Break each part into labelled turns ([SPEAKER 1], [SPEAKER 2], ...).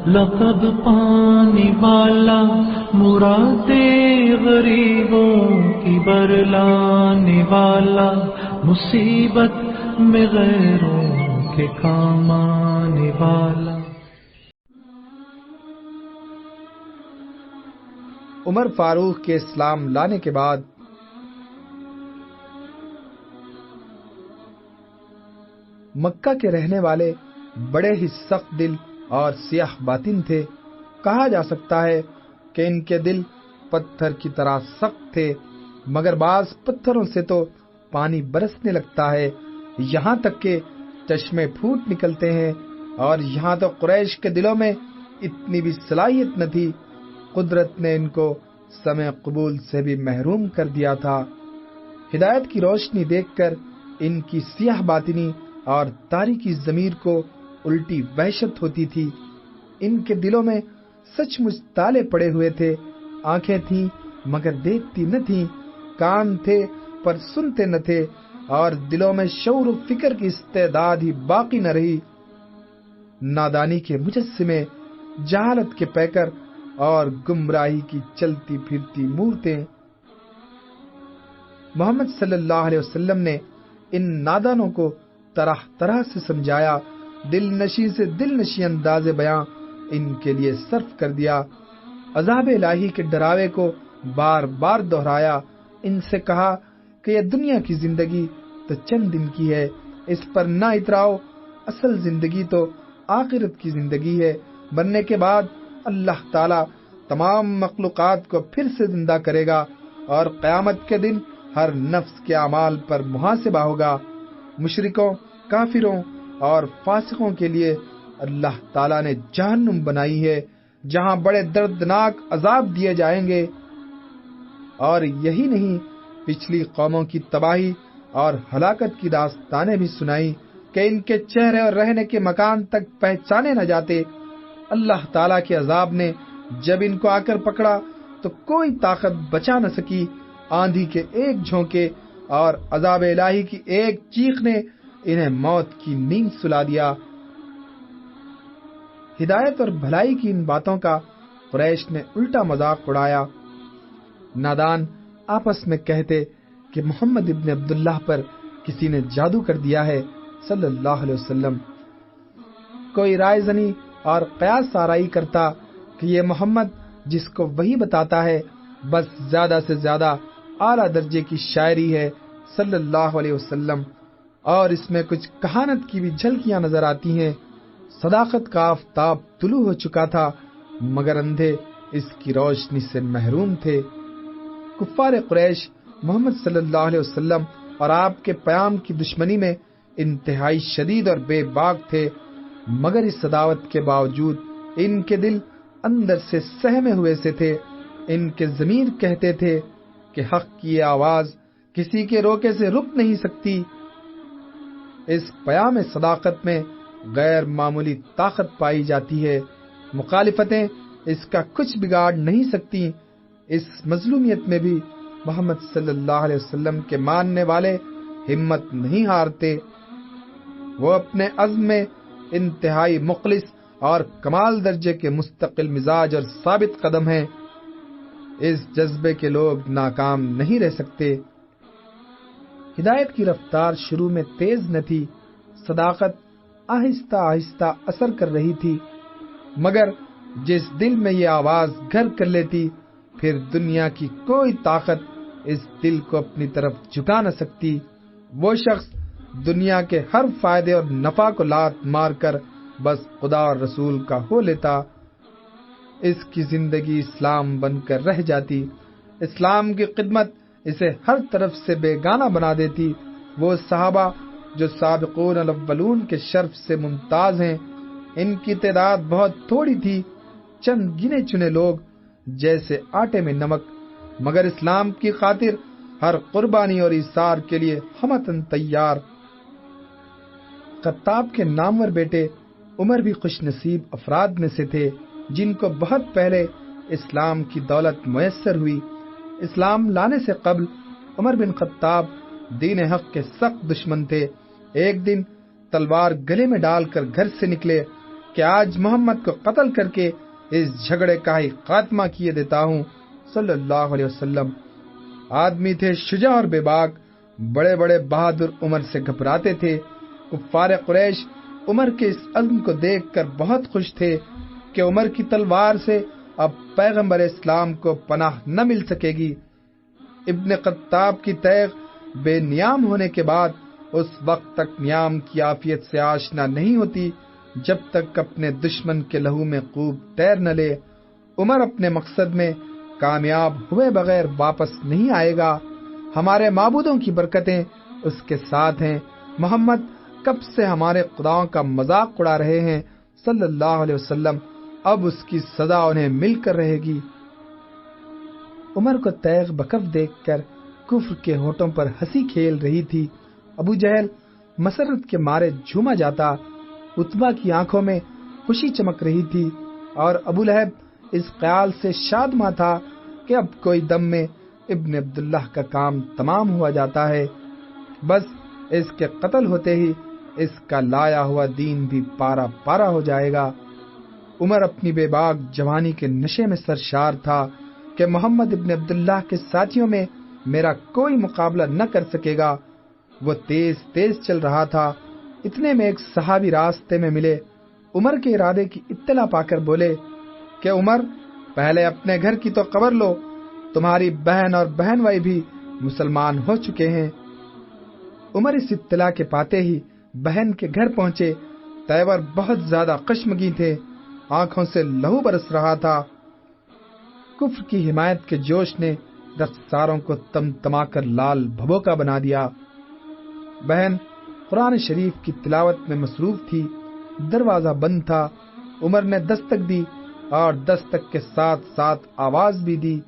[SPEAKER 1] لقب پانے والا، مراد غریبوں کی برلانے والا، مصیبت میں غیروں کے کام آنے والا۔
[SPEAKER 2] عمر فاروق کے اسلام لانے کے بعد مکہ کے رہنے والے بڑے ہی سخت دل اور سیاہ باطن تھے۔ کہا جا سکتا ہے کہ ان کے دل پتھر کی طرح سخت تھے، مگر بعض پتھروں سے تو پانی برسنے لگتا ہے، یہاں تک کہ چشمے پھوٹ نکلتے ہیں۔ اور یہاں تو قریش کے دلوں میں اتنی بھی صلاحیت نہ تھی، قدرت نے ان کو سمع قبول سے بھی محروم کر دیا تھا۔ ہدایت کی روشنی دیکھ کر ان کی سیاہ باطنی اور تاریکی ضمیر کو الٹی وحشت ہوتی تھی۔ ان کے دلوں میں سچ مچ تالے پڑے ہوئے تھے، آنکھیں تھیں مگر دیکھتی نہ تھیں، کان تھے پر سنتے نہ تھے، اور دلوں میں شعور و فکر کی استعداد ہی باقی نہ رہی۔ نادانی کے مجسمے، جہالت کے پیکر اور گمراہی کی چلتی پھرتی مورتیں۔ محمد صلی اللہ علیہ وسلم نے ان نادانوں کو طرح طرح سے سمجھایا، دل نشی سے دل نشی انداز بیاں ان کے لیے صرف کر دیا، عذاب الہی کے ڈراوے کو بار بار دہرایا، ان سے کہا کہ یہ دنیا کی زندگی تو چند دن کی ہے، اس پر نہ اتراؤ، اصل زندگی تو آخرت کی زندگی ہے، مرنے کے بعد اللہ تعالی تمام مخلوقات کو پھر سے زندہ کرے گا، اور قیامت کے دن ہر نفس کے اعمال پر محاسبہ ہوگا۔ مشرکوں، کافروں اور فاسقوں کے لیے اللہ تعالی نے جہنم بنائی ہے، جہاں بڑے دردناک عذاب دیے جائیں گے۔ اور یہی نہیں، پچھلی قوموں کی تباہی اور ہلاکت کی داستانیں بھی سنائی کہ ان کے چہرے اور رہنے کے مکان تک پہچانے نہ جاتے۔ اللہ تعالیٰ کے عذاب نے جب ان کو آ کر پکڑا تو کوئی طاقت بچا نہ سکی، آندھی کے ایک جھونکے اور عذاب الہی کی ایک چیخ نے انہیں موت کی نیند سلا دیا۔ ہدایت اور بھلائی کی ان باتوں کا قریش نے الٹا مذاق اڑایا۔ نادان آپس میں کہتے کہ محمد ابن عبداللہ پر کسی نے جادو کر دیا ہے صلی اللہ علیہ وسلم۔ کوئی رائے زنی اور قیاس آرائی کرتا کہ یہ محمد جس کو وہی بتاتا ہے بس زیادہ سے زیادہ اعلیٰ درجے کی شاعری ہے صلی اللہ علیہ وسلم، اور اس میں کچھ کہانت کی بھی جھلکیاں نظر آتی ہیں۔ صداقت کا آفتاب طلوع ہو چکا تھا، مگر اندھے اس کی روشنی سے محروم تھے۔ کفار قریش محمد صلی اللہ علیہ وسلم اور آپ کے پیام کی دشمنی میں انتہائی شدید اور بے باک تھے، مگر اس عداوت کے باوجود ان کے دل اندر سے سہمے ہوئے سے تھے۔ ان کے ضمیر کہتے تھے کہ حق کی یہ آواز کسی کے روکے سے رک نہیں سکتی۔ اس پیام صداقت میں غیر معمولی طاقت پائی جاتی ہے، مخالفتیں اس کا کچھ بگاڑ نہیں سکتی۔ اس مظلومیت میں بھی محمد صلی اللہ علیہ وسلم کے ماننے والے ہمت نہیں ہارتے، وہ اپنے عزم میں انتہائی مخلص اور کمال درجے کے مستقل مزاج اور ثابت قدم ہیں۔ اس جذبے کے لوگ ناکام نہیں رہ سکتے۔ ہدایت کی رفتار شروع میں تیز نہ تھی، صداقت آہستہ آہستہ اثر کر رہی تھی، مگر جس دل میں یہ آواز گھر کر لیتی، پھر دنیا کی کوئی طاقت اس دل کو اپنی طرف جھکا نہ سکتی۔ وہ شخص دنیا کے ہر فائدے اور نفع کو لات مار کر بس خدا اور رسول کا ہو لیتا، اس کی زندگی اسلام بن کر رہ جاتی، اسلام کی خدمت اسے ہر طرف سے بیگانہ بنا دیتی۔ وہ صحابہ جو سابقون الاولون کے شرف سے ممتاز ہیں، ان کی تعداد بہت تھوڑی تھی، چند گنے چنے لوگ جیسے آٹے میں نمک، مگر اسلام کی خاطر ہر قربانی اور ایثار کے لیے ہمتاً تیار۔ خطاب کے نامور بیٹے عمر بھی خوش نصیب افراد میں سے تھے، جن کو بہت پہلے اسلام کی دولت میسر ہوئی۔ اسلام لانے سے قبل عمر بن خطاب دین حق کے سخت دشمن تھے۔ ایک دن تلوار گلے میں ڈال کر گھر سے نکلے، کہ آج محمد کو قتل کر کے اس جھگڑے کا ہی خاتمہ کیے دیتا ہوں صلی اللہ علیہ وسلم۔ آدمی تھے شجاع اور بے باک، بڑے بڑے بہادر عمر سے گھبراتے تھے۔ کفار قریش عمر کے اس عزم کو دیکھ کر بہت خوش تھے کہ عمر کی تلوار سے اب پیغمبر اسلام کو پناہ نہ مل سکے گی۔ ابن خطاب کی تیغ بے نیام ہونے کے بعد اس وقت تک نیام کی عافیت سے آشنا نہیں ہوتی جب تک اپنے دشمن کے لہو میں خوب تیر نہ لے۔ عمر اپنے مقصد میں کامیاب ہوئے بغیر واپس نہیں آئے گا۔ ہمارے معبودوں کی برکتیں اس کے ساتھ ہیں۔ محمد کب سے ہمارے خداؤں کا مذاق اڑا رہے ہیں صلی اللہ علیہ وسلم، اب اس کی سزا انہیں مل کر رہے گی۔ عمر کو تیغ بکف دیکھ کر کفر کے ہونٹوں پر ہنسی کھیل رہی تھی۔ ابو جہل مسرت کے مارے جھوما جاتا، عتبہ کی آنکھوں میں خوشی چمک رہی تھی، اور ابو لہب اس خیال سے شادماں تھا کہ اب کوئی دم میں ابن عبداللہ کا کام تمام ہوا جاتا ہے، بس اس کے قتل ہوتے ہی اس کا لایا ہوا دین بھی پارا پارا ہو جائے گا۔ عمر اپنی بے باک جوانی کے نشے میں سرشار تھا کہ محمد ابن عبداللہ کے ساتھیوں میں میرا کوئی مقابلہ نہ کر سکے گا۔ وہ تیز تیز چل رہا تھا، اتنے میں ایک صحابی راستے میں ملے۔ عمر کے ارادے کی اطلاع پا کر بولے کہ عمر، پہلے اپنے گھر کی تو خبر لو، تمہاری بہن اور بہن بھائی بھی مسلمان ہو چکے ہیں۔ عمر اس اطلاع کے پاتے ہی بہن کے گھر پہنچے۔ تیور بہت زیادہ خشمگین تھے، آنکھوں سے لہو برس رہا تھا۔ کفر کی حمایت کے جوش نے رخساروں کو تم تما کر لال بھبوکا بنا دیا۔ بہن قرآن شریف کی تلاوت میں مصروف تھی، دروازہ بند تھا۔ عمر نے دستک دی اور دستک کے ساتھ ساتھ آواز بھی دی۔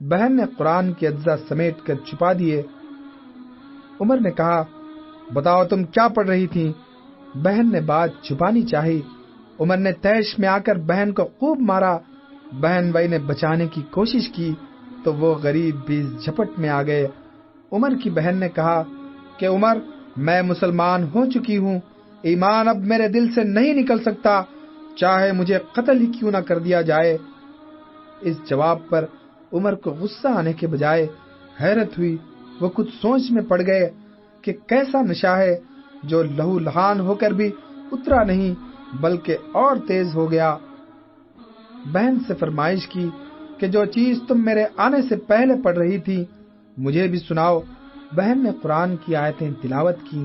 [SPEAKER 2] بہن نے قرآن کے اجزاء سمیٹ کر چھپا دیے۔ عمر نے کہا، بتاؤ تم کیا پڑھ رہی تھی؟ بہن نے بات چھپانی چاہی۔ عمر نے تیش میں آ کر بہن کو خوب مارا۔ بہن بھائی نے بچانے کی کوشش کی تو وہ غریب بھی جھپٹ میں آ گئے۔ عمر کی بہن نے کہا کہ عمر، میں مسلمان ہو چکی ہوں، ایمان اب میرے دل سے نہیں نکل سکتا، چاہے مجھے قتل ہی کیوں نہ کر دیا جائے۔ اس جواب پر عمر کو غصہ آنے کے بجائے حیرت ہوئی۔ وہ کچھ سوچ میں پڑ گئے کہ کیسا نشہ ہے جو لہو لہان ہو کر بھی اترا نہیں بلکہ اور تیز ہو گیا۔ بہن سے فرمائش کی کہ جو چیز تم میرے آنے سے پہلے پڑھ رہی تھی مجھے بھی سناؤ۔ بہن نے قرآن کی آیتیں تلاوت کی۔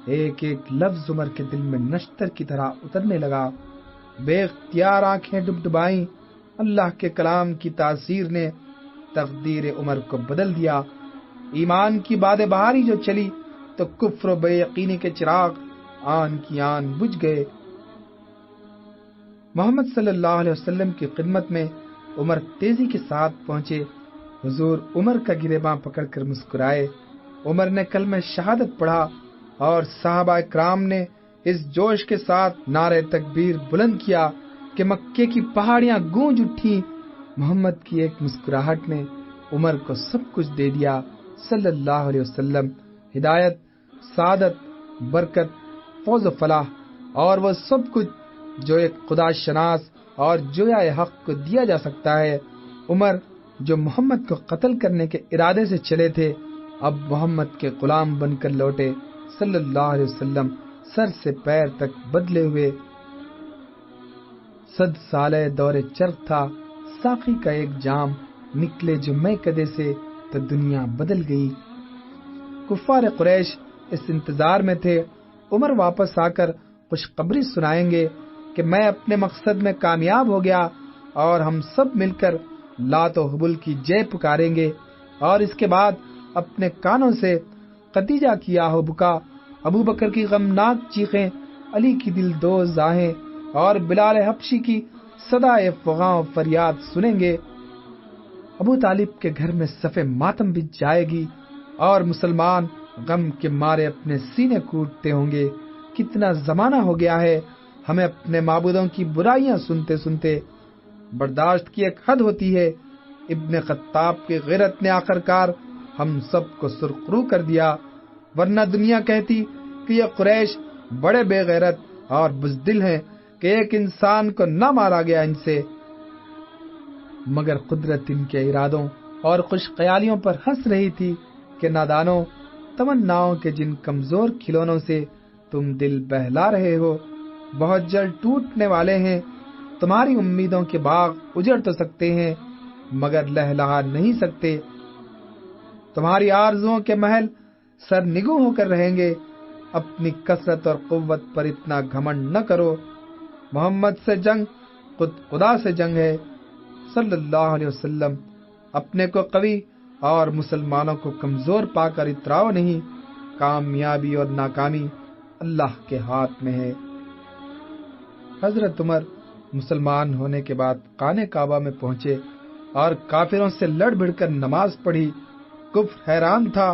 [SPEAKER 2] ایک ایک لفظ عمر کے دل میں نشتر کی طرح اترنے لگا۔ بے اختیار آنکھیں ڈبڈبائیں۔ اللہ کے کلام کی تاثیر نے تقدیر عمر کو بدل دیا۔ ایمان کی باد بہاری جو چلی تو کفر و بے یقینی کے چراغ آن کی آن بجھ گئے۔ محمد صلی اللہ علیہ وسلم کی خدمت میں عمر تیزی کے ساتھ پہنچے۔ حضور عمر کا گریباں پکڑ کر مسکرائے۔ عمر نے کلمہ شہادت پڑھا اور صحابہ اکرام نے اس جوش کے ساتھ نعرہ تکبیر بلند کیا کہ مکے کی پہاڑیاں گونج اٹھی۔ محمد کی ایک مسکراہٹ نے عمر کو سب کچھ دے دیا صلی اللہ علیہ وسلم۔ ہدایت، سعادت، برکت، فوز و فلاح اور وہ سب کچھ جو ایک خدا شناس اور جویا حق کو دیا جا سکتا ہے۔ عمر جو محمد کو قتل کرنے کے ارادے سے چلے تھے اب محمد کے غلام بن کر لوٹے صلی اللہ علیہ وسلم، سر سے پیر تک بدلے ہوئے۔ 100 سالہ دور چرخ تھا، ساقی کا ایک جام نکلے جو میں کدے سے تو دنیا بدل گئی۔ کفار قریش اس انتظار میں تھے عمر واپس آ کر خوشخبری سنائیں گے کہ میں اپنے مقصد میں کامیاب ہو گیا، اور ہم سب مل کر لات و حبل کی جے پکاریں گے، اور اس کے بعد اپنے کانوں سے خدیجہ کی آہو بکا، ابو بکر کی غمناک چیخیں، علی کی دل دوز آہیں اور بلال حبشی کی صدائے فغاں و فریاد سنیں گے۔ ابو طالب کے گھر میں صف ماتم بچ جائے گی اور مسلمان غم کے مارے اپنے سینے کوٹتے ہوں گے۔ کتنا زمانہ ہو گیا ہے ہمیں اپنے معبودوں کی برائیاں سنتے سنتے۔ برداشت کی ایک حد ہوتی ہے۔ ابن خطاب کی غیرت نے آخرکار ہم سب کو سرخرو کر دیا، ورنہ دنیا کہتی کہ یہ قریش بڑے بے غیرت اور بزدل ہیں، کہ ایک انسان کو نہ مارا گیا ان سے، مگر قدرت ان کے ارادوں اور خوش خیالیوں پر ہنس رہی تھی کہ نادانوں، تمناؤں کے جن کمزور کھلونوں سے تم دل بہلا رہے ہو بہت جلد ٹوٹنے والے ہیں۔ تمہاری امیدوں کے باغ اجڑ تو سکتے ہیں مگر لہلہا نہیں سکتے، تمہاری آرزوؤں کے محل سرنگو ہو کر رہیں گے۔ اپنی کثرت اور قوت پر اتنا گھمنڈ نہ کرو، محمد سے جنگ خود خدا سے جنگ ہے صلی اللہ علیہ وسلم۔ اپنے کو قوی اور مسلمانوں کو کمزور پا کر اتراؤ نہیں، کامیابی اور ناکامی اللہ کے ہاتھ میں ہے۔ حضرت عمر مسلمان ہونے کے بعد خانہ کعبہ میں پہنچے اور کافروں سے لڑ بھڑ کر نماز پڑھی۔ کفر حیران تھا،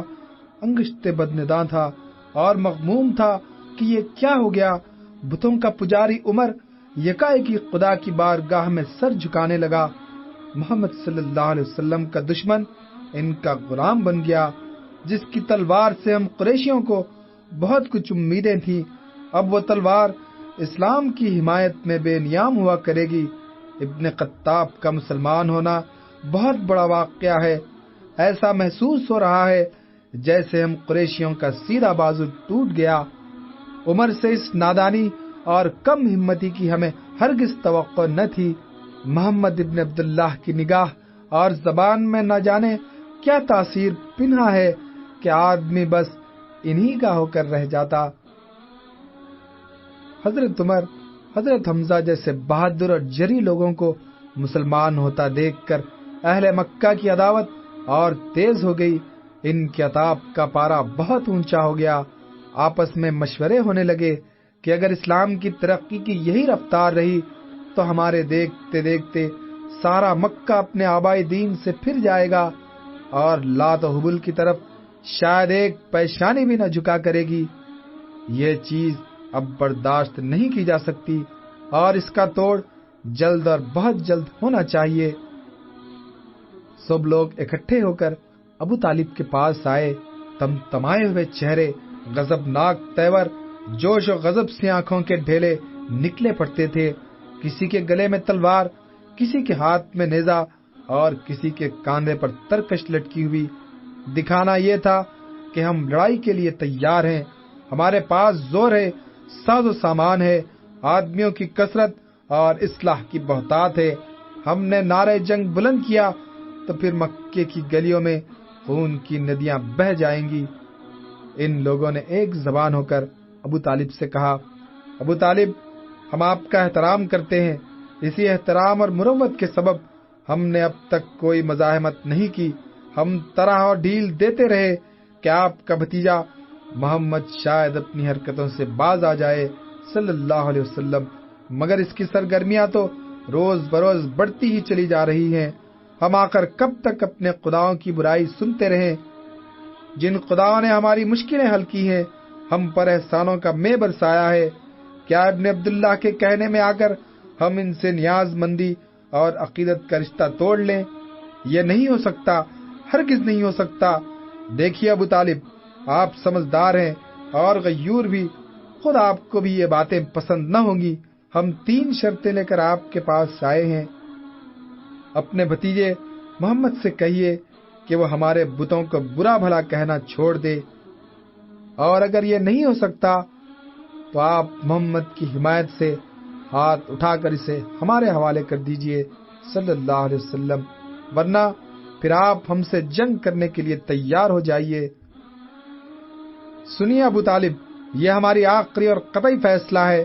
[SPEAKER 2] انگشت بدنداں تھا اور مغموم تھا کہ یہ کیا ہو گیا۔ بتوں کا پجاری عمر یکایک خدا کی بارگاہ میں سر جھکانے لگا۔ محمد صلی اللہ علیہ وسلم کا دشمن ان کا غلام بن گیا، جس کی تلوار سے ہم قریشیوں کو بہت کچھ امیدیں تھیں، اب وہ تلوار اسلام کی حمایت میں بے نیام ہوا کرے گی۔ ابن خطاب کا مسلمان ہونا بہت بڑا واقعہ ہے، ایسا محسوس ہو رہا ہے جیسے ہم قریشیوں کا سیدھا بازو ٹوٹ گیا۔ عمر سے اس نادانی اور کم ہمتی کی ہمیں ہرگز توقع نہ تھی۔ محمد ابن عبداللہ کی نگاہ اور زبان میں نہ جانے کیا تاثیر پنہا ہے کہ آدمی بس انہی کا ہو کر رہ جاتا۔ حضرت عمر حضرت حمزہ جیسے بہادر اور جری لوگوں کو مسلمان ہوتا دیکھ کر اہل مکہ کی عداوت اور تیز ہو گئی۔ ان کے عتاب کا پارا بہت اونچا ہو گیا۔ آپس میں مشورے ہونے لگے کہ اگر اسلام کی ترقی کی یہی رفتار رہی تو ہمارے دیکھتے دیکھتے سارا مکہ اپنے آبائی دین سے پھر جائے گا اور لات و حبل کی طرف شاید ایک پیشانی بھی نہ جھکا کرے گی۔ یہ چیز اب برداشت نہیں کی جا سکتی اور اس کا توڑ جلد اور بہت جلد ہونا چاہیے۔ سب لوگ اکٹھے ہو کر ابو طالب کے پاس آئے، تمتمائے ہوئے چہرے، غضبناک تیور، جوش و غضب سے آنکھوں کے ڈھیلے نکلے پڑتے تھے۔ کسی کے گلے میں تلوار، کسی کے ہاتھ میں نیزہ اور کسی کے کاندھے پر ترکش لٹکی ہوئی۔ دکھانا یہ تھا کہ ہم لڑائی کے لیے تیار ہیں، ہمارے پاس زور ہے، ساز و سامان ہے، آدمیوں کی کثرت اور اسلحہ کی بہتات ہے۔ ہم نے نعرہ جنگ بلند کیا تو پھر مکے کی گلیوں میں خون کی ندیاں بہہ جائیں گی۔ ان لوگوں نے ایک زبان ہو کر ابو طالب سے کہا، ابو طالب، ہم آپ کا احترام کرتے ہیں، اسی احترام اور مروت کے سبب ہم نے اب تک کوئی مزاحمت نہیں کی۔ ہم طرح اور ڈھیل دیتے رہے کہ آپ کا بھتیجا محمد شاید اپنی حرکتوں سے باز آ جائے صلی اللہ علیہ وسلم، مگر اس کی سرگرمیاں تو روز بروز بڑھتی ہی چلی جا رہی ہیں۔ ہم آخر کب تک اپنے خداؤں کی برائی سنتے رہیں؟ جن خداؤں نے ہماری مشکلیں حل کی ہیں، ہم پر احسانوں کا مے برسایا ہے، کیا ابن عبداللہ کے کہنے میں آ کر ہم ان سے نیاز مندی اور عقیدت کا رشتہ توڑ لیں؟ یہ نہیں ہو سکتا، ہرگز نہیں ہو سکتا۔ دیکھیے ابو طالب، آپ سمجھدار ہیں اور غیور بھی، خود آپ کو بھی یہ باتیں پسند نہ ہوں گی۔ ہم 3 شرطیں لے کر آپ کے پاس آئے ہیں۔ اپنے بھتیجے محمد سے کہیے کہ وہ ہمارے بتوں کو برا بھلا کہنا چھوڑ دے، اور اگر یہ نہیں ہو سکتا تو آپ محمد کی حمایت سے ہاتھ اٹھا کر اسے ہمارے حوالے کر دیجئے صلی اللہ علیہ وسلم، ورنہ پھر آپ ہم سے جنگ کرنے کے لیے تیار ہو جائیے۔ سنیے ابو طالب، یہ ہماری آخری اور قطعی فیصلہ ہے۔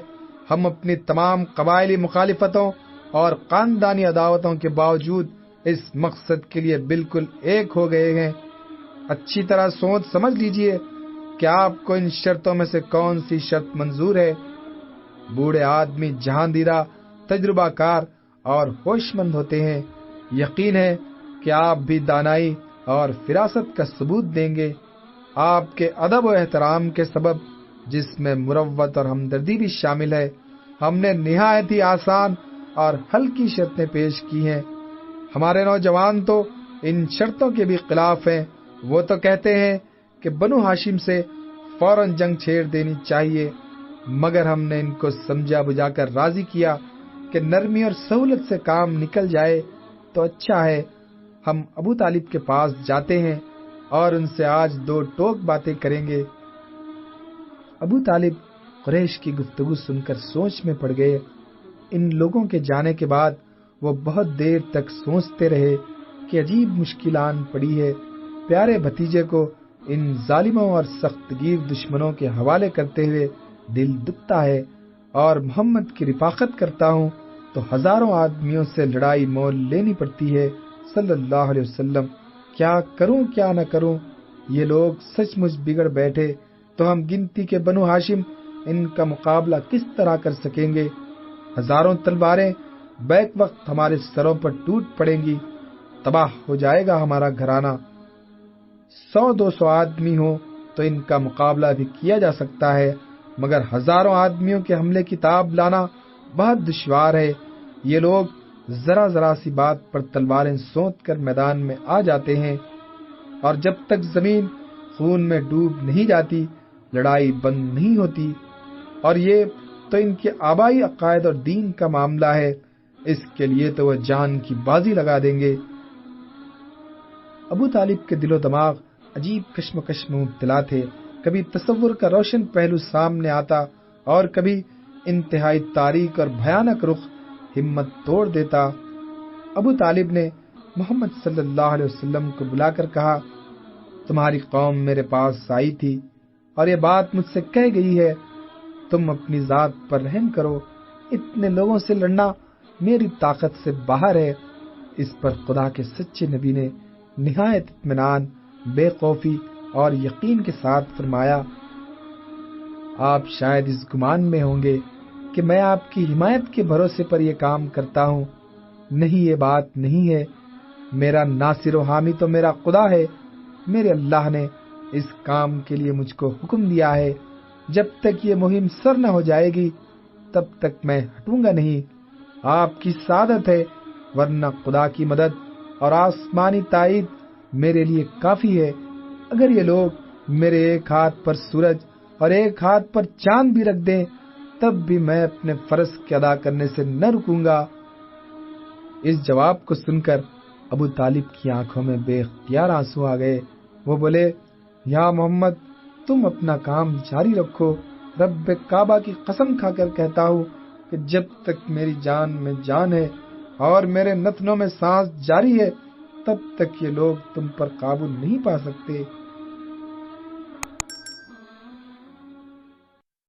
[SPEAKER 2] ہم اپنی تمام قبائلی مخالفتوں اور خاندانی عداوتوں کے باوجود اس مقصد کے لیے بالکل ایک ہو گئے ہیں۔ اچھی طرح سوچ سمجھ لیجئے کہ آپ کو ان شرطوں میں سے کون سی شرط منظور ہے۔ بوڑھے آدمی جہاندیدہ، تجربہ کار اور ہوش مند ہوتے ہیں، یقین ہے کہ آپ بھی دانائی اور فراست کا ثبوت دیں گے۔ آپ کے ادب و احترام کے سبب، جس میں مروت اور ہمدردی بھی شامل ہے، ہم نے نہایت ہی آسان اور ہلکی شرطیں پیش کی ہیں۔ ہمارے نوجوان تو ان شرطوں کے بھی خلاف ہیں۔ وہ تو کہتے ہیں کہ بنو ہاشم سے فوراً جنگ چھیڑ دینی چاہیے، مگر ہم نے ان کو سمجھا بجھا کر راضی کیا کہ نرمی اور سہولت سے کام نکل جائے تو اچھا ہے۔ ہم ابو طالب کے پاس جاتے ہیں اور ان سے آج 2 ٹوک باتیں کریں گے۔ ابو طالب قریش کی گفتگو سن کر سوچ میں پڑ گئے۔ ان لوگوں کے جانے کے بعد وہ بہت دیر تک سوچتے رہے کہ عجیب مشکل آن پڑی ہے، پیارے بھتیجے کو ان ظالموں اور سخت گیر دشمنوں کے حوالے کرتے ہوئے دل دکھتا ہے، اور محمد کی رفاقت کرتا ہوں تو ہزاروں آدمیوں سے لڑائی مول لینی پڑتی ہے۔ صلی اللہ علیہ وسلم، کیا کروں کیا نہ کروں؟ یہ لوگ سچ مچ بگڑ بیٹھے تو ہم گنتی کے بنو ہاشم ان کا مقابلہ کس طرح کر سکیں گے؟ ہزاروں تلواریں بیک وقت ہمارے سروں پر ٹوٹ پڑیں گی، تباہ ہو جائے گا ہمارا گھرانہ۔ 100-200 آدمی ہوں تو ان کا مقابلہ بھی کیا جا سکتا ہے، مگر ہزاروں آدمیوں کے حملے کی تاب لانا بہت دشوار ہے۔ یہ لوگ ذرا ذرا سی بات پر تلواریں سونت کر میدان میں آ جاتے ہیں، اور جب تک زمین خون میں ڈوب نہیں جاتی لڑائی بند نہیں ہوتی، اور یہ تو ان کے آبائی عقائد اور دین کا معاملہ ہے، اس کے لیے تو وہ جان کی بازی لگا دیں گے۔ ابو طالب کے دل و دماغ عجیب کشمکش میں مبتلا تھے، کبھی تصور کا روشن پہلو سامنے آتا اور کبھی انتہائی تاریک اور بھیانک رخ ہمت توڑ دیتا۔ ابو طالب نے محمد صلی اللہ علیہ وسلم کو بلا کر کہا، تمہاری قوم میرے پاس آئی تھی اور یہ بات مجھ سے کہہ گئی ہے، تم اپنی ذات پر رحم کرو، اتنے لوگوں سے لڑنا میری طاقت سے باہر ہے۔ اس پر خدا کے سچے نبی نے نہایت اطمینان، بے خوفی اور یقین کے ساتھ فرمایا، آپ شاید اس گمان میں ہوں گے کہ میں آپ کی حمایت کے بھروسے پر یہ کام کرتا ہوں، نہیں، یہ بات نہیں ہے۔ میرا ناصر و حامی تو میرا خدا ہے، میرے اللہ نے اس کام کے لیے مجھ کو حکم دیا ہے، جب تک یہ مہم سر نہ ہو جائے گی تب تک میں ہٹوں گا نہیں۔ آپ کی سعادت ہے، ورنہ خدا کی مدد اور آسمانی تائید میرے لیے کافی ہے۔ اگر یہ لوگ میرے ایک ہاتھ پر سورج اور ایک ہاتھ پر چاند بھی رکھ دیں تب بھی میں اپنے فرض کے ادا کرنے سے نہ رکوں گا۔ اس جواب کو سن کر ابو طالب کی آنکھوں میں بے اختیار آنسو آ گئے۔ وہ بولے، یا محمد، تم اپنا کام جاری رکھو، رب کعبہ کی قسم کھا کر کہتا ہوں کہ جب تک میری جان میں جان ہے اور میرے نتنوں میں سانس جاری ہے تب تک یہ لوگ تم پر قابو نہیں پا سکتے۔